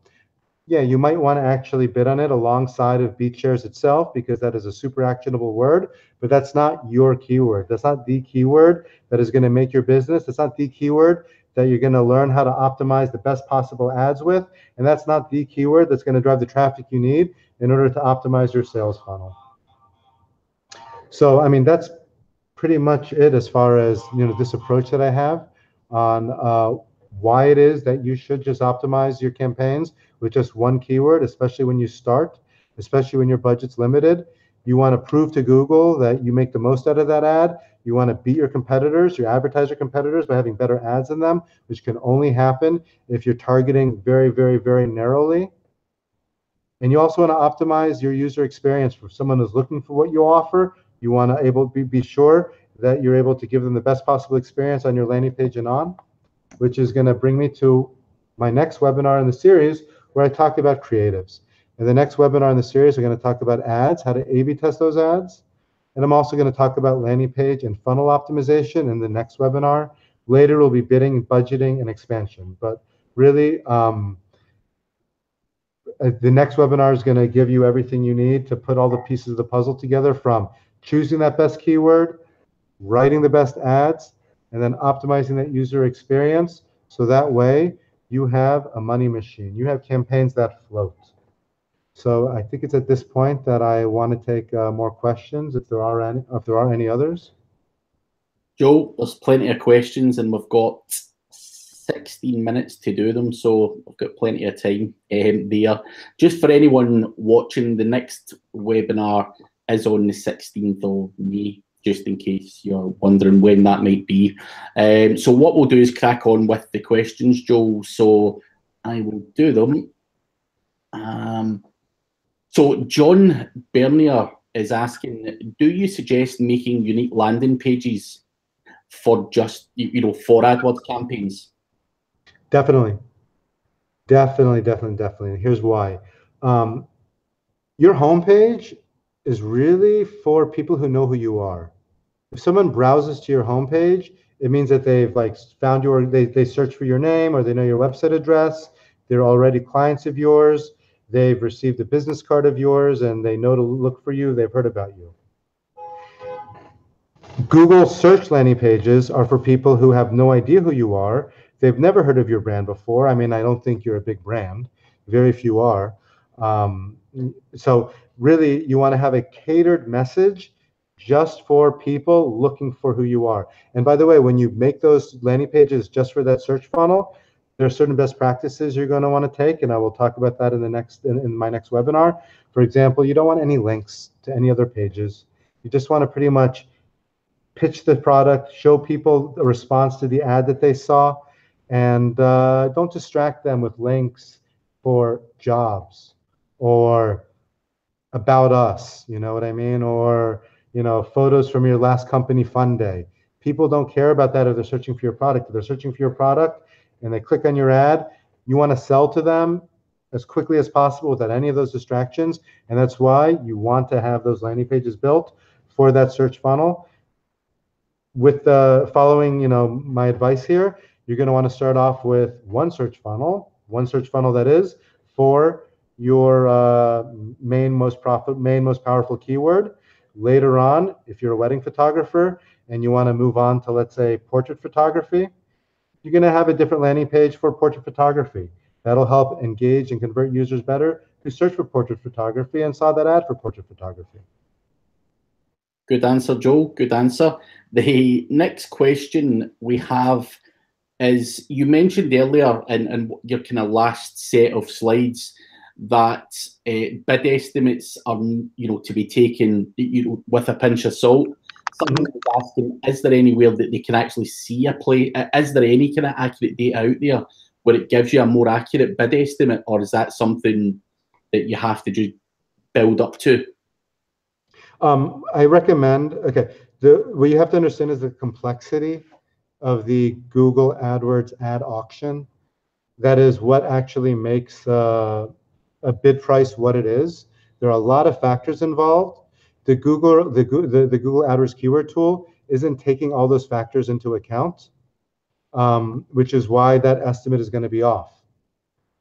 Yeah, you might want to actually bid on it alongside of beat shares itself, because that is a super actionable word, but that's not your keyword. That's not the keyword that is going to make your business. That's not the keyword that you're going to learn how to optimize the best possible ads with. And that's not the keyword that's going to drive the traffic you need in order to optimize your sales funnel. So, I mean, that's pretty much it as far as, you know, this approach that I have on why it is that you should just optimize your campaigns with just one keyword, especially when you start, especially when your budget's limited. You want to prove to Google that you make the most out of that ad. You want to beat your competitors, your advertiser competitors, by having better ads than them, which can only happen if you're targeting very, very, very narrowly. And you also want to optimize your user experience. For someone who's looking for what you offer, you want to be sure that you're able to give them the best possible experience on your landing page and on, which is going to bring me to my next webinar in the series, where I talk about creatives. In the next webinar in the series, we're going to talk about ads, how to A/B test those ads. And I'm also going to talk about landing page and funnel optimization in the next webinar. Later, we'll be bidding, budgeting, and expansion. But really, the next webinar is going to give you everything you need to put all the pieces of the puzzle together, from choosing that best keyword, writing the best ads, and then optimizing that user experience. So that way you have a money machine. You have campaigns that float. So I think it's at this point that I want to take more questions, if there are any others. Joel, there's plenty of questions, and we've got 16 minutes to do them, so I've got plenty of time there. Just for anyone watching, the next webinar is on the 16th of May, just in case you're wondering when that might be. So what we'll do is crack on with the questions, Joel. So I will do them. So John Bernier is asking, do you suggest making unique landing pages for just, for AdWords campaigns? Definitely. Definitely. Here's why. Your homepage is really for people who know who you are. If someone browses to your homepage, It means that they've like found your, they search for your name, or they know your website address. They're already clients of yours. They've received a business card of yours, and they know to look for you. They've heard about you. Google search landing pages are for people who have no idea who you are. They've never heard of your brand before. I mean, I don't think you're a big brand. Very few are. So really, you want to have a catered message just for people looking for who you are. And by the way, when you make those landing pages just for that search funnel, there are certain best practices you're going to want to take, and I will talk about that in my next webinar. For example, you don't want any links to any other pages. You just want to pretty much pitch the product, show people a response to the ad that they saw, and don't distract them with links for jobs or about us, you know what I mean? Or, you know, photos from your last company fun day. People don't care about that if they're searching for your product. If they're searching for your product and they click on your ad, you want to sell to them as quickly as possible without any of those distractions. And that's why you want to have those landing pages built for that search funnel. With the following, you know, my advice here, you're going to want to start off with one search funnel that is for your main most powerful keyword. Later on, if you're a wedding photographer and you want to move on to, let's say, portrait photography, you're going to have a different landing page for portrait photography. That'll help engage and convert users better who search for portrait photography and saw that ad for portrait photography. Good answer, Joel. Good answer. The next question we have is, you mentioned earlier in your kind of last set of slides that bid estimates are, you know, to be taken, you know, with a pinch of salt. Someone was asking, is there anywhere that they can actually see a play? Is there any kind of accurate data out there where it gives you a more accurate bid estimate, or is that something that you have to just build up to? I recommend, okay, what you have to understand is the complexity of the Google AdWords ad auction. That is what actually makes a bid price what it is. There are a lot of factors involved. The Google AdWords keyword tool isn't taking all those factors into account, which is why that estimate is going to be off.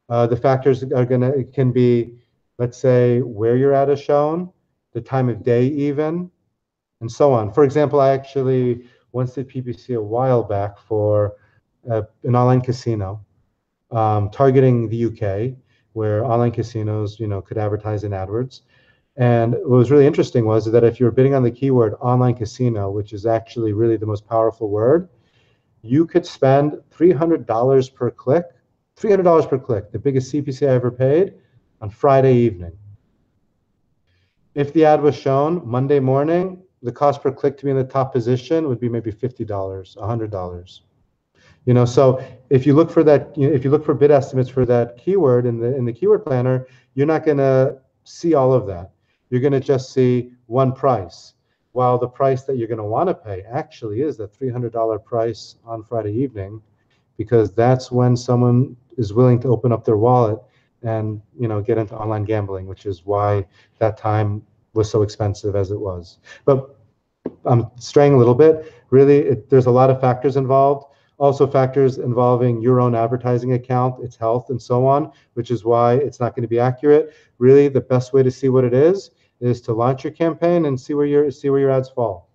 The factors it can be, let's say, where your ad is shown, the time of day even, and so on. For example, I actually once did PPC a while back for an online casino targeting the UK, where online casinos, you know, could advertise in AdWords. And what was really interesting was that if you're bidding on the keyword online casino, which is actually really the most powerful word, you could spend $300 per click, $300 per click, the biggest CPC I ever paid, on Friday evening. If the ad was shown Monday morning, the cost per click to be in the top position would be maybe $50, $100. You know, so if you look for that, you know, if you look for bid estimates for that keyword in the keyword planner, you're not going to see all of that. You're going to just see one price, while the price that you're going to want to pay actually is the $300 price on Friday evening, because that's when someone is willing to open up their wallet and, you know, get into online gambling, which is why that time was so expensive as it was. But I'm straying a little bit. Really, there's a lot of factors involved. Also factors involving your own advertising account, its health, and so on, which is why it's not going to be accurate. Really, the best way to see what it is to launch your campaign and see where your ads fall.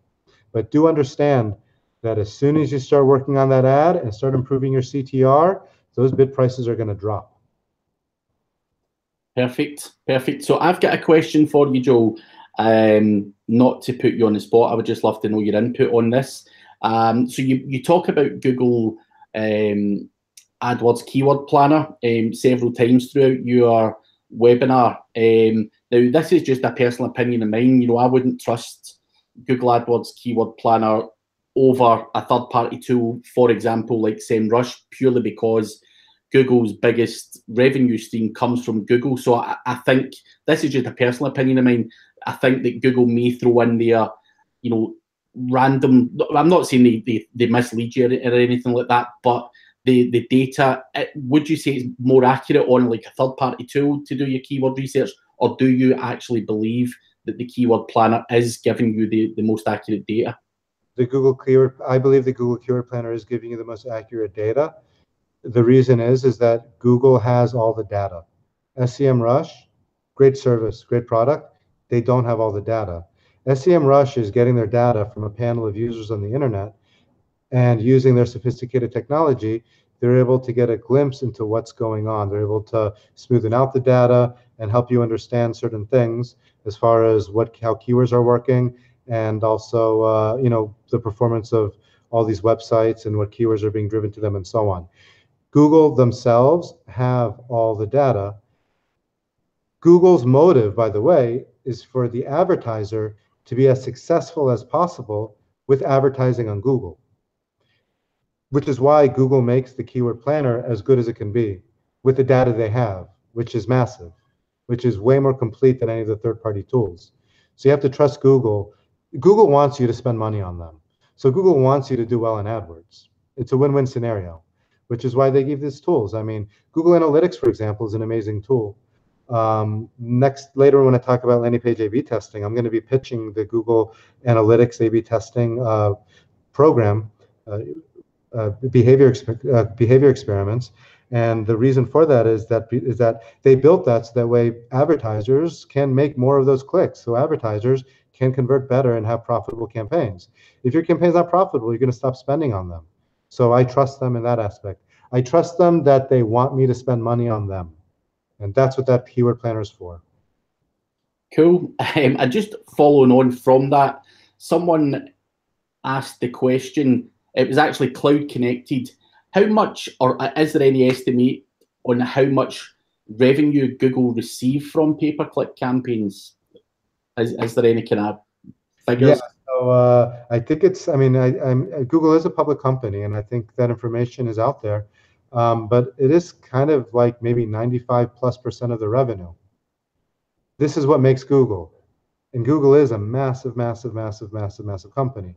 But do understand that as soon as you start working on that ad and start improving your CTR, those bid prices are going to drop. Perfect, perfect. So I've got a question for you, Joel. Not to put you on the spot, I would just love to know your input on this. So you talk about Google AdWords Keyword Planner several times throughout your webinar. Now, this is just a personal opinion of mine. You know, I wouldn't trust Google AdWords Keyword Planner over a third-party tool, for example, like SEMRush, purely because Google's biggest revenue stream comes from Google. So I think, this is just a personal opinion of mine, I think that Google may throw in their, you know, random, I'm not saying they mislead you or anything like that, but the data, would you say it's more accurate on like a third-party tool to do your keyword research, or do you actually believe that the keyword planner is giving you the most accurate data? I believe the Google Keyword Planner is giving you the most accurate data. The reason is that Google has all the data. SEMRush, great service, great product. They don't have all the data. SEMRush is getting their data from a panel of users on the internet, and using their sophisticated technology, they're able to get a glimpse into what's going on. They're able to smoothen out the data and help you understand certain things as far as how keywords are working, and also the performance of all these websites and what keywords are being driven to them and so on. Google themselves have all the data. Google's motive, by the way, is for the advertiser to be as successful as possible with advertising on Google, which is why Google makes the keyword planner as good as it can be with the data they have, which is massive, which is way more complete than any of the third-party tools. So you have to trust Google. Google wants you to spend money on them. So Google wants you to do well in AdWords. It's a win-win scenario, which is why they give these tools. I mean, Google Analytics, for example, is an amazing tool. Later when I talk about landing page A/B testing, I'm going to be pitching the Google Analytics A/B testing program, behavior experiments, and the reason for that is that they built that so that way advertisers can make more of those clicks, so advertisers can convert better and have profitable campaigns. If your campaign's not profitable, you're going to stop spending on them. So I trust them in that aspect. I trust them that they want me to spend money on them. And that's what that keyword planner is for. Cool. And just following on from that, someone asked the question, it was actually cloud connected. How much, or is there any estimate on how much revenue Google receive from pay-per-click campaigns? Is there any kind of figures? Yeah, so I think it's, Google is a public company, and I think that information is out there. But it is kind of like maybe 95+% of the revenue. This is what makes Google. And Google is a massive, massive, massive, massive, massive company.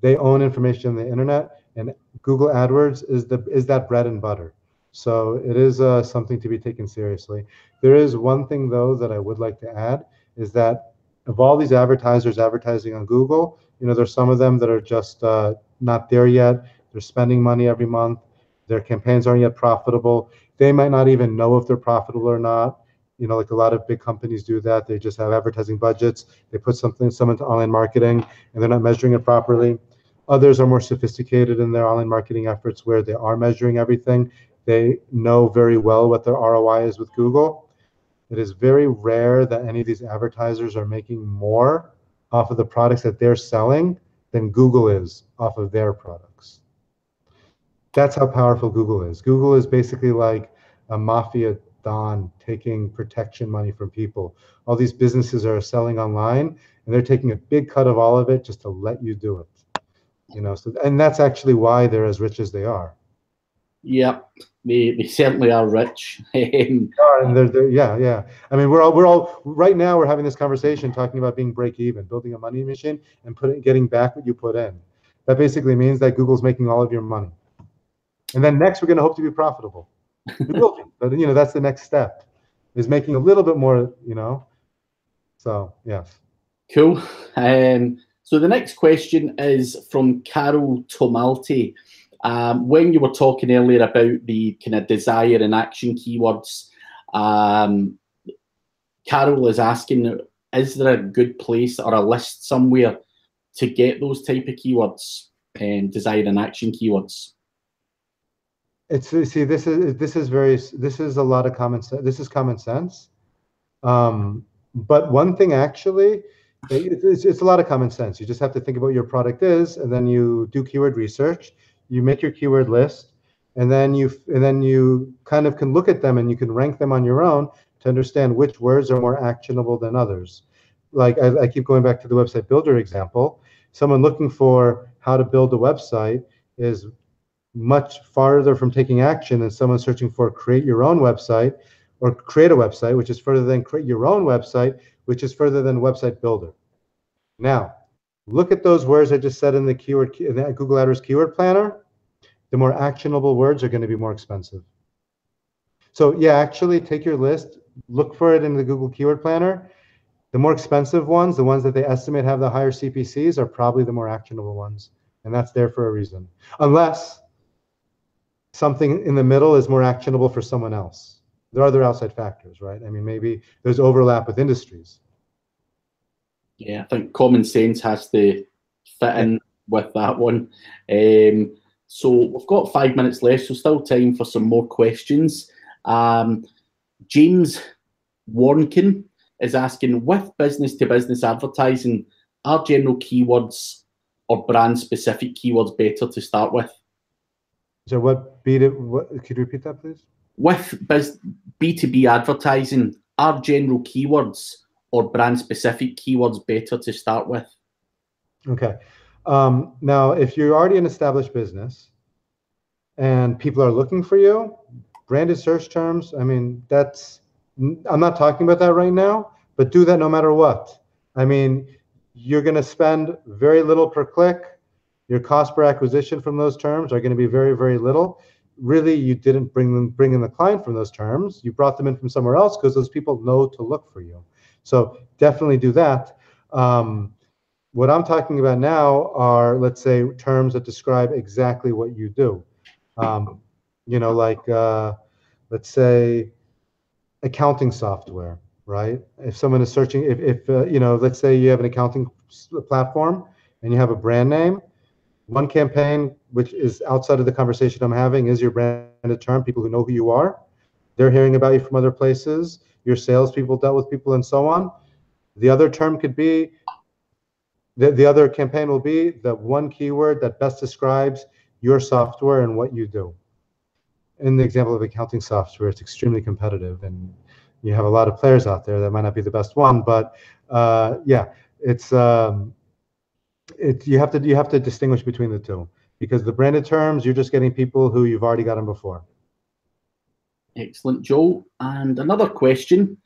They own information on the internet, and Google AdWords is that bread and butter. So it is something to be taken seriously. There is one thing, though, that I would like to add, is that of all these advertisers advertising on Google, there's some of them that are just not there yet. They're spending money every month. Their campaigns aren't yet profitable. They might not even know if they're profitable or not. Like a lot of big companies do that. They just have advertising budgets. They put some into online marketing, and they're not measuring it properly. Others are more sophisticated in their online marketing efforts, where they are measuring everything. They know very well what their ROI is with Google. It is very rare that any of these advertisers are making more off of the products that they're selling than Google is off of their products. That's how powerful Google is. Google is basically like a mafia don taking protection money from people. All these businesses are selling online, and they're taking a big cut of all of it just to let you do it. And that's actually why they're as rich as they are. Yep, they certainly are rich. And yeah. I mean, we're all right now. We're having this conversation talking about being break even, building a money machine, and getting back what you put in. That basically means that Google's making all of your money. And then next, we're going to hope to be profitable. We will be, but that's the next step, is making a little bit more. So yes. Cool. So the next question is from Carol Tomalti. When you were talking earlier about the kind of desire and action keywords, Carol is asking, is there a good place or a list somewhere to get those type of keywords, desire and action keywords? This is a lot of common sense. This is common sense. But one thing actually, it's a lot of common sense. You just have to think about what your product is, and then you do keyword research. You make your keyword list, and then you kind of can look at them and you can rank them on your own to understand which words are more actionable than others. Like I keep going back to the website builder example. Someone looking for how to build a website is much farther from taking action than someone searching for create your own website or create a website, which is further than create your own website, which is further than website builder. Now, look at those words I just said in the Google AdWords keyword planner. The more actionable words are going to be more expensive. So yeah, actually take your list, look for it in the Google keyword planner, The more expensive ones, the ones that they estimate have the higher CPCs, are probably the more actionable ones. And that's there for a reason. Unless something in the middle is more actionable for someone else. There are other outside factors, right? I mean, maybe there's overlap with industries. Yeah, I think common sense has to fit in with that one. So we've got 5 minutes left, so still time for some more questions. James Warnkin is asking, with business-to-business advertising, are general keywords or brand-specific keywords better to start with? So what could you repeat that, please? With B2B advertising, are general keywords or brand-specific keywords better to start with? Okay. Now, if you're already an established business and people are looking for you, branded search terms, I mean, I'm not talking about that right now, but do that no matter what. I mean, you're going to spend very little per click. Your cost per acquisition from those terms are going to be very, very little. Really, you didn't bring in the client from those terms. You brought them in from somewhere else because those people know to look for you. So definitely do that. What I'm talking about now are, let's say, terms that describe exactly what you do. You know, like, let's say, accounting software, right? If someone is searching, you know, let's say you have an accounting platform and you have a brand name, one campaign, which is outside of the conversation I'm having, is your branded term, people who know who you are. They're hearing about you from other places. Your salespeople dealt with people and so on. The other term could be, the other campaign will be the one keyword that best describes your software and what you do. In the example of accounting software, it's extremely competitive, and you have a lot of players out there. That might not be the best one, but yeah, it's you have to distinguish between the two, because the branded terms, you're just getting people who you've already gotten before. Excellent, Joel. And another question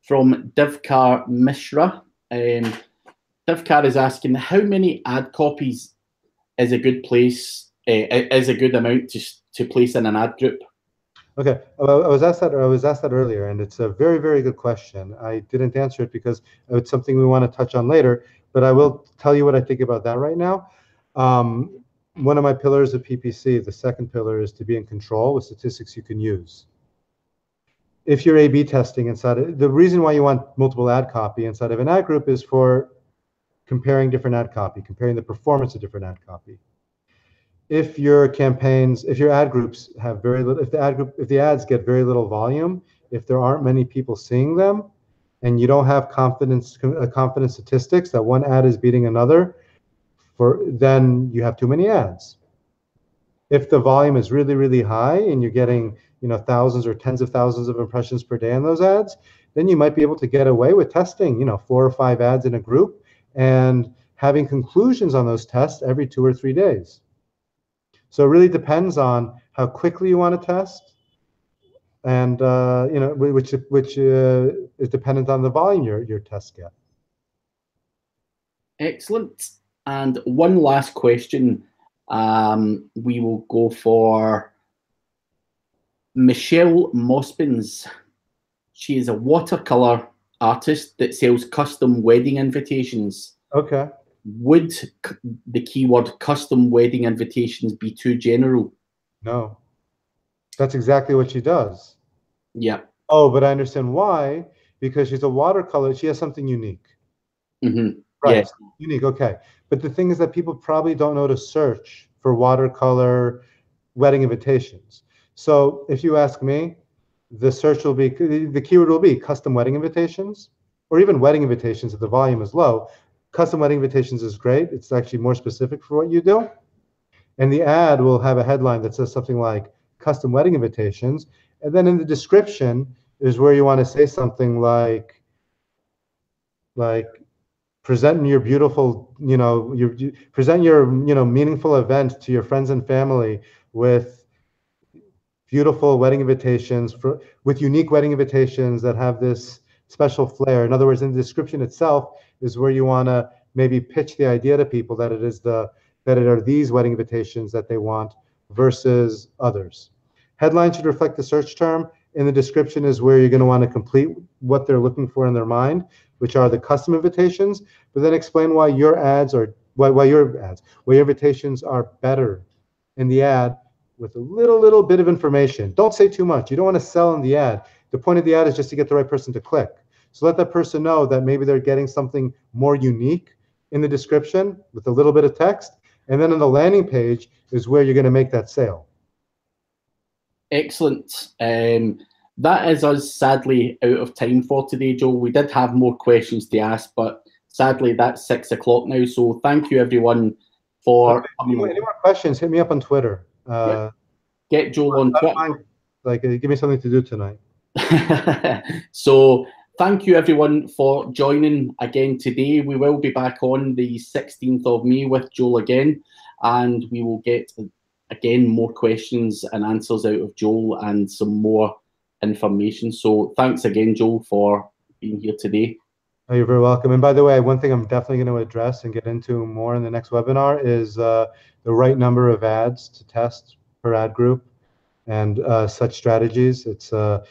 from Divkar Mishra. Divkar is asking, how many ad copies is a good place, is a good amount to place in an ad group? Okay, I was asked that earlier, and it's a very, very good question. I didn't answer it because it's something we want to touch on later, but I will tell you what I think about that right now. One of my pillars of PPC, the second pillar, is to be in control with statistics you can use. If you're A/B testing inside, the reason why you want multiple ad copy inside of an ad group is for comparing different ad copy, comparing the performance of different ad copy. If your campaigns, if your ad groups have very little, if the ads get very little volume, if there aren't many people seeing them, and you don't have confidence statistics that one ad is beating another, then you have too many ads. If the volume is really, really high and you're getting, you know, thousands or tens of thousands of impressions per day on those ads, then you might be able to get away with testing, you know, 4 or 5 ads in a group and having conclusions on those tests every 2 or 3 days. So it really depends on how quickly you want to test, and you know, which is dependent on the volume your tests get. Excellent. And one last question. We will go for Michelle Mospins. She is a watercolor artist that sells custom wedding invitations. Okay. Would the keyword custom wedding invitations be too general? No. That's exactly what she does. Yeah. Oh, but I understand why. Because she's a watercolor. She has something unique. Mm-hmm. Right. Yes. Unique. Okay. But the thing is that people probably don't know to search for watercolor wedding invitations. So if you ask me, the keyword will be custom wedding invitations, or even wedding invitations if the volume is low. Custom wedding invitations is great. It's actually more specific for what you do. And the ad will have a headline that says something like custom wedding invitations. And then in the description is where you want to say something like present your beautiful, you know, present your, you know, meaningful event to your friends and family with beautiful wedding invitations, with unique wedding invitations that have this special flair. In other words, in the description itself is where you want to maybe pitch the idea to people that it are these wedding invitations that they want versus others. Headline should reflect the search term. In the description is where you're going to want to complete what they're looking for in their mind which are the custom invitations, but then explain why your ads are, why your invitations are better in the ad with a little bit of information. Don't say too much. You don't want to sell in the ad. The point of the ad is just to get the right person to click. So let that person know that maybe they're getting something more unique in the description with a little bit of text. And then on the landing page is where you're going to make that sale. Excellent. That is us sadly out of time for today, Joel. We did have more questions to ask, but sadly that's 6 o'clock now. So thank you everyone for any more questions, hit me up on Twitter. Get Joel on Twitter. Like, give me something to do tonight. So thank you everyone for joining again today. We will be back on the 16th of May with Joel again, and we will get again more questions and answers out of Joel and some more information. So thanks again, Joel, for being here today. Oh, you're very welcome. And by the way, one thing I'm definitely going to address and get into more in the next webinar is the right number of ads to test per ad group and such strategies. It's a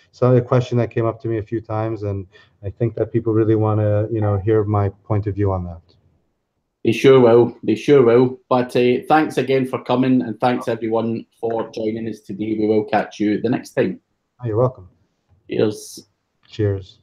question that came up to me a few times, and I think that people really want to, hear my point of view on that. They sure will. They sure will. But thanks again for coming, and thanks everyone for joining us today. We will catch you the next time. Oh, you're welcome. Cheers. Cheers.